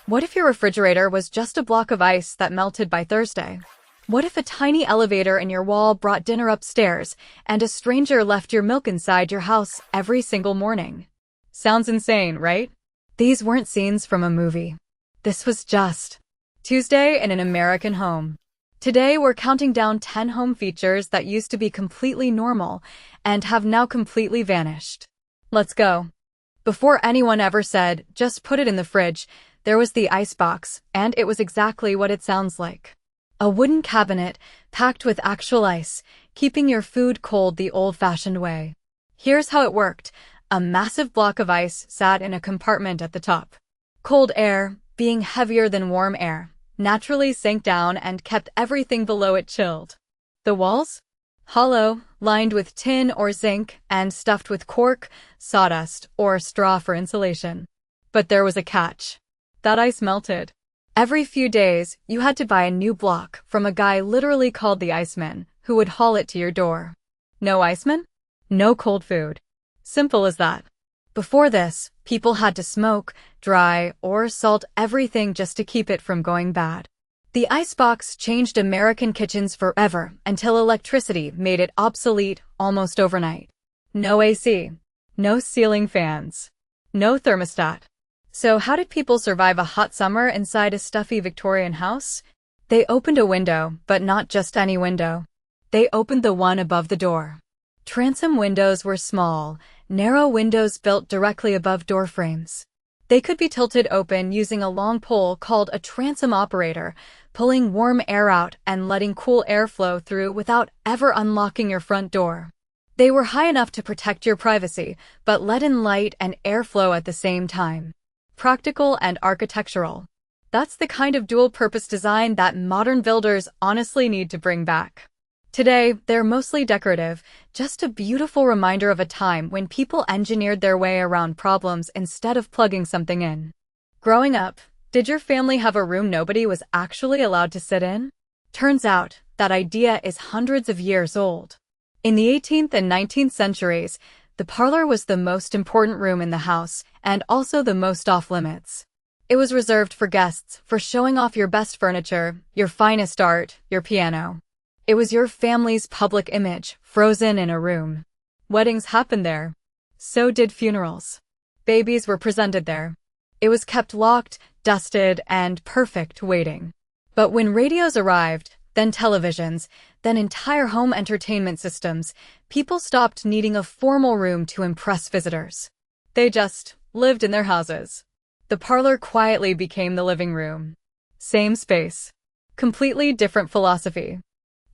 What if your refrigerator was just a block of ice that melted by Thursday? What if a tiny elevator in your wall brought dinner upstairs and a stranger left your milk inside your house every single morning? Sounds insane, right? These weren't scenes from a movie. This was just Tuesday in an American home. Today, we're counting down 10 home features that used to be completely normal and have now completely vanished. Let's go. Before anyone ever said, just put it in the fridge, there was the icebox, and it was exactly what it sounds like. A wooden cabinet packed with actual ice, keeping your food cold the old-fashioned way. Here's how it worked. A massive block of ice sat in a compartment at the top. Cold air, being heavier than warm air, naturally sank down and kept everything below it chilled. The walls? Hollow, lined with tin or zinc, and stuffed with cork, sawdust, or straw for insulation. But there was a catch. That ice melted. Every few days, you had to buy a new block from a guy literally called the Iceman, who would haul it to your door. No Iceman? No cold food. Simple as that. Before this, people had to smoke, dry, or salt everything just to keep it from going bad. The icebox changed American kitchens forever until electricity made it obsolete almost overnight. No AC. No ceiling fans. No thermostat. So how did people survive a hot summer inside a stuffy Victorian house? They opened a window, but not just any window. They opened the one above the door. Transom windows were small, narrow windows built directly above door frames. They could be tilted open using a long pole called a transom operator, pulling warm air out and letting cool air flow through without ever unlocking your front door. They were high enough to protect your privacy, but let in light and airflow at the same time. Practical and architectural. That's the kind of dual-purpose design that modern builders honestly need to bring back. Today, they're mostly decorative, just a beautiful reminder of a time when people engineered their way around problems instead of plugging something in. Growing up, did your family have a room nobody was actually allowed to sit in? Turns out, that idea is hundreds of years old. In the 18th and 19th centuries, the parlor was the most important room in the house, and also the most off-limits. It was reserved for guests, for showing off your best furniture, your finest art, your piano. It was your family's public image, frozen in a room. Weddings happened there. So did funerals. Babies were presented there. It was kept locked, dusted, and perfect waiting. But when radios arrived, then televisions, then entire home entertainment systems, people stopped needing a formal room to impress visitors. They just lived in their houses. The parlor quietly became the living room. Same space. Completely different philosophy.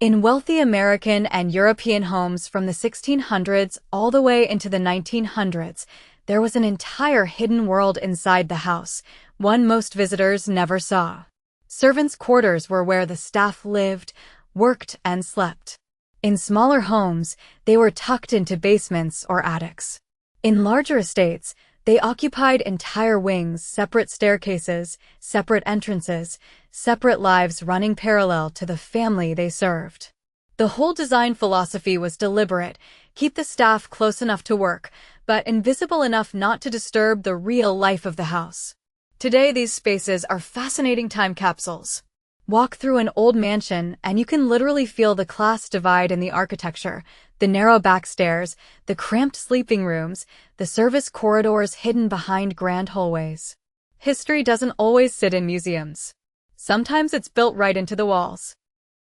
In wealthy American and European homes from the 1600s all the way into the 1900s, there was an entire hidden world inside the house, one most visitors never saw. Servants' quarters were where the staff lived, worked, and slept. In smaller homes, they were tucked into basements or attics. In larger estates, they occupied entire wings, separate staircases, separate entrances, separate lives running parallel to the family they served. The whole design philosophy was deliberate: keep the staff close enough to work, but invisible enough not to disturb the real life of the house. Today, these spaces are fascinating time capsules. Walk through an old mansion and you can literally feel the class divide in the architecture, the narrow back stairs, the cramped sleeping rooms, the service corridors hidden behind grand hallways. History doesn't always sit in museums. Sometimes it's built right into the walls.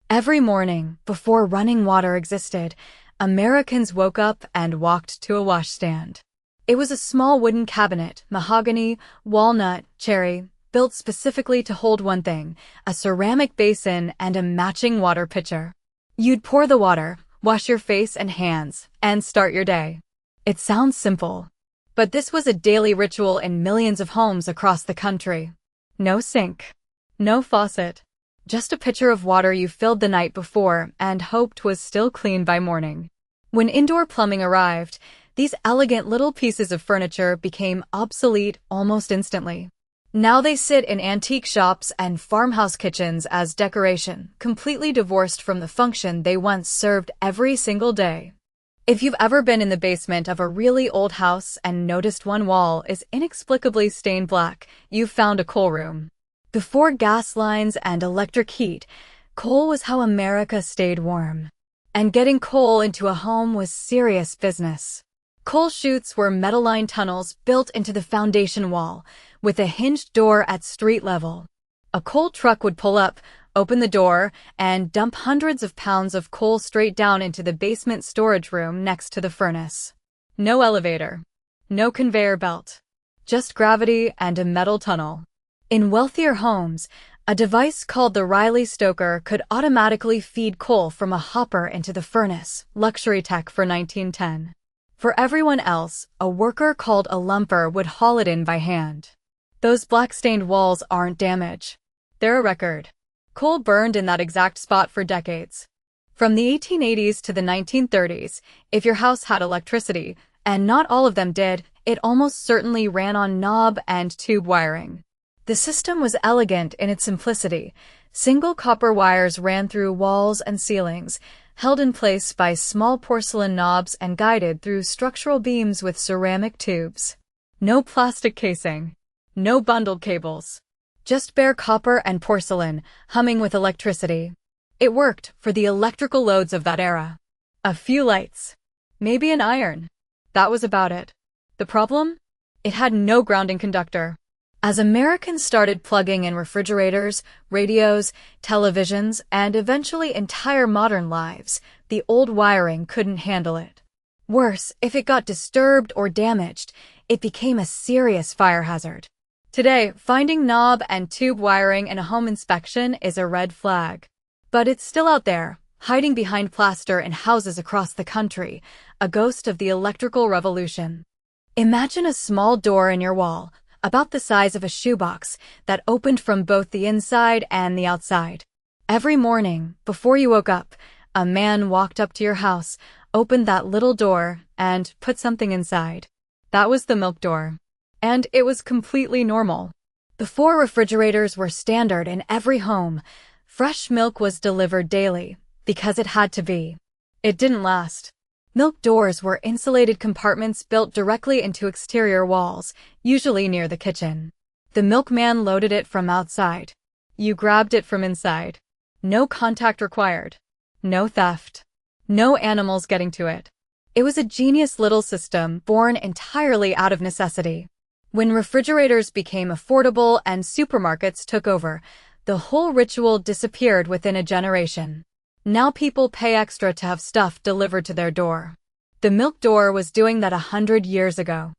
Every morning, before running water existed, Americans woke up and walked to a washstand. It was a small wooden cabinet, mahogany, walnut, cherry, built specifically to hold one thing: a ceramic basin and a matching water pitcher. You'd pour the water, wash your face and hands, and start your day. It sounds simple, but this was a daily ritual in millions of homes across the country. No sink. No faucet. Just a pitcher of water you filled the night before and hoped was still clean by morning. When indoor plumbing arrived, these elegant little pieces of furniture became obsolete almost instantly. Now they sit in antique shops and farmhouse kitchens as decoration, completely divorced from the function they once served every single day. If you've ever been in the basement of a really old house and noticed one wall is inexplicably stained black, you've found a cool room. Before gas lines and electric heat, coal was how America stayed warm. And getting coal into a home was serious business. Coal chutes were metal-lined tunnels built into the foundation wall, with a hinged door at street level. A coal truck would pull up, open the door, and dump hundreds of pounds of coal straight down into the basement storage room next to the furnace. No elevator. No conveyor belt. Just gravity and a metal tunnel. In wealthier homes, a device called the Riley stoker could automatically feed coal from a hopper into the furnace, luxury tech for 1910. For everyone else, a worker called a lumper would haul it in by hand. Those black-stained walls aren't damage. They're a record. Coal burned in that exact spot for decades. From the 1880s to the 1930s, if your house had electricity, and not all of them did, it almost certainly ran on knob and tube wiring. The system was elegant in its simplicity. Single copper wires ran through walls and ceilings, held in place by small porcelain knobs and guided through structural beams with ceramic tubes. No plastic casing. No bundled cables. Just bare copper and porcelain, humming with electricity. It worked for the electrical loads of that era. A few lights. Maybe an iron. That was about it. The problem? It had no grounding conductor. As Americans started plugging in refrigerators, radios, televisions, and eventually entire modern lives, the old wiring couldn't handle it. Worse, if it got disturbed or damaged, it became a serious fire hazard. Today, finding knob and tube wiring in a home inspection is a red flag. But it's still out there, hiding behind plaster in houses across the country, a ghost of the electrical revolution. Imagine a small door in your wall, about the size of a shoebox, that opened from both the inside and the outside. Every morning, before you woke up, a man walked up to your house, opened that little door, and put something inside. That was the milk door. And it was completely normal. Before refrigerators were standard in every home, fresh milk was delivered daily, because it had to be. It didn't last. Milk doors were insulated compartments built directly into exterior walls, usually near the kitchen. The milkman loaded it from outside. You grabbed it from inside. No contact required. No theft. No animals getting to it. It was a genius little system born entirely out of necessity. When refrigerators became affordable and supermarkets took over, the whole ritual disappeared within a generation. Now people pay extra to have stuff delivered to their door. The milk door was doing that 100 years ago.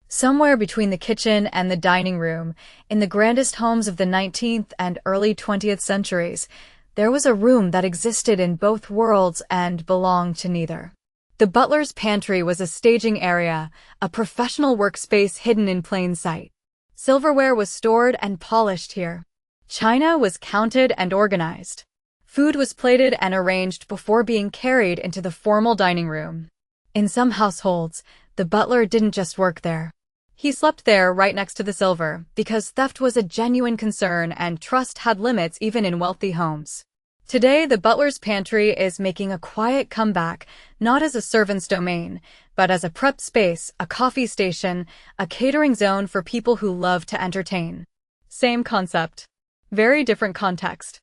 Somewhere between the kitchen and the dining room, in the grandest homes of the 19th and early 20th centuries, there was a room that existed in both worlds and belonged to neither. The butler's pantry was a staging area, a professional workspace hidden in plain sight. Silverware was stored and polished here. China was counted and organized. Food was plated and arranged before being carried into the formal dining room. In some households, the butler didn't just work there. He slept there right next to the silver, because theft was a genuine concern and trust had limits even in wealthy homes. Today, the butler's pantry is making a quiet comeback, not as a servant's domain, but as a prep space, a coffee station, a catering zone for people who love to entertain. Same concept. Very different context.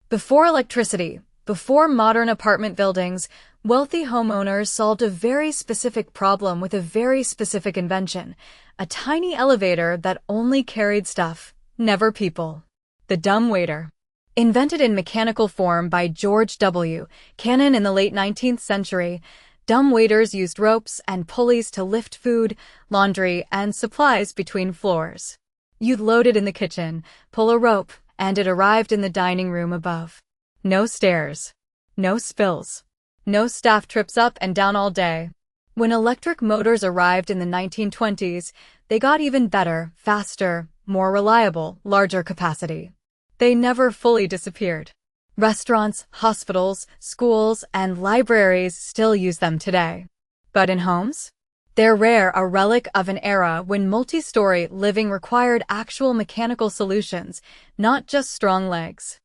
Before electricity, before modern apartment buildings, wealthy homeowners solved a very specific problem with a very specific invention, a tiny elevator that only carried stuff, never people. The dumb waiter. Invented in mechanical form by George W. Cannon in the late 19th century, dumb waiters used ropes and pulleys to lift food, laundry, and supplies between floors. You'd load it in the kitchen, pull a rope, and it arrived in the dining room above. No stairs. No spills. No staff trips up and down all day. When electric motors arrived in the 1920s, they got even better, faster, more reliable, larger capacity. They never fully disappeared. Restaurants, hospitals, schools, and libraries still use them today. But in homes? They're rare, a relic of an era when multi-story living required actual mechanical solutions, not just strong legs.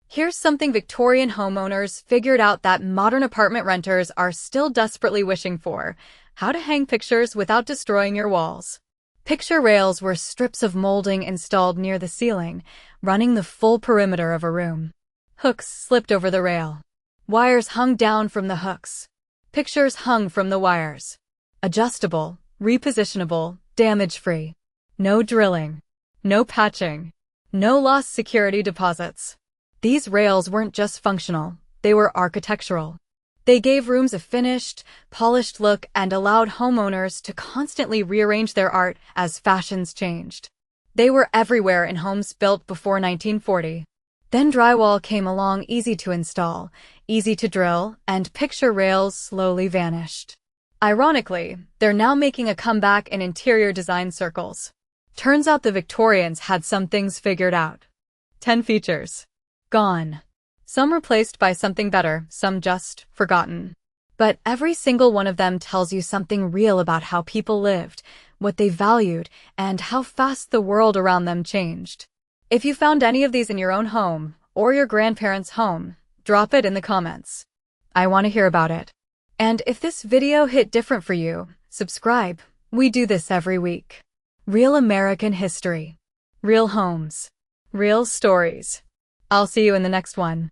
Here's something Victorian homeowners figured out that modern apartment renters are still desperately wishing for: how to hang pictures without destroying your walls. Picture rails were strips of molding installed near the ceiling, running the full perimeter of a room. Hooks slipped over the rail. Wires hung down from the hooks. Pictures hung from the wires. Adjustable, repositionable, damage-free. No drilling. No patching. No lost security deposits. These rails weren't just functional, they were architectural. They gave rooms a finished, polished look and allowed homeowners to constantly rearrange their art as fashions changed. They were everywhere in homes built before 1940. Then drywall came along, easy to install, easy to drill, and picture rails slowly vanished. Ironically, they're now making a comeback in interior design circles. Turns out the Victorians had some things figured out. 10 features. Gone. Some replaced by something better, some just forgotten. But every single one of them tells you something real about how people lived, what they valued, and how fast the world around them changed. If you found any of these in your own home, or your grandparents' home, drop it in the comments. I want to hear about it. And if this video hit different for you, subscribe. We do this every week. Real American history. Real homes. Real stories. I'll see you in the next one.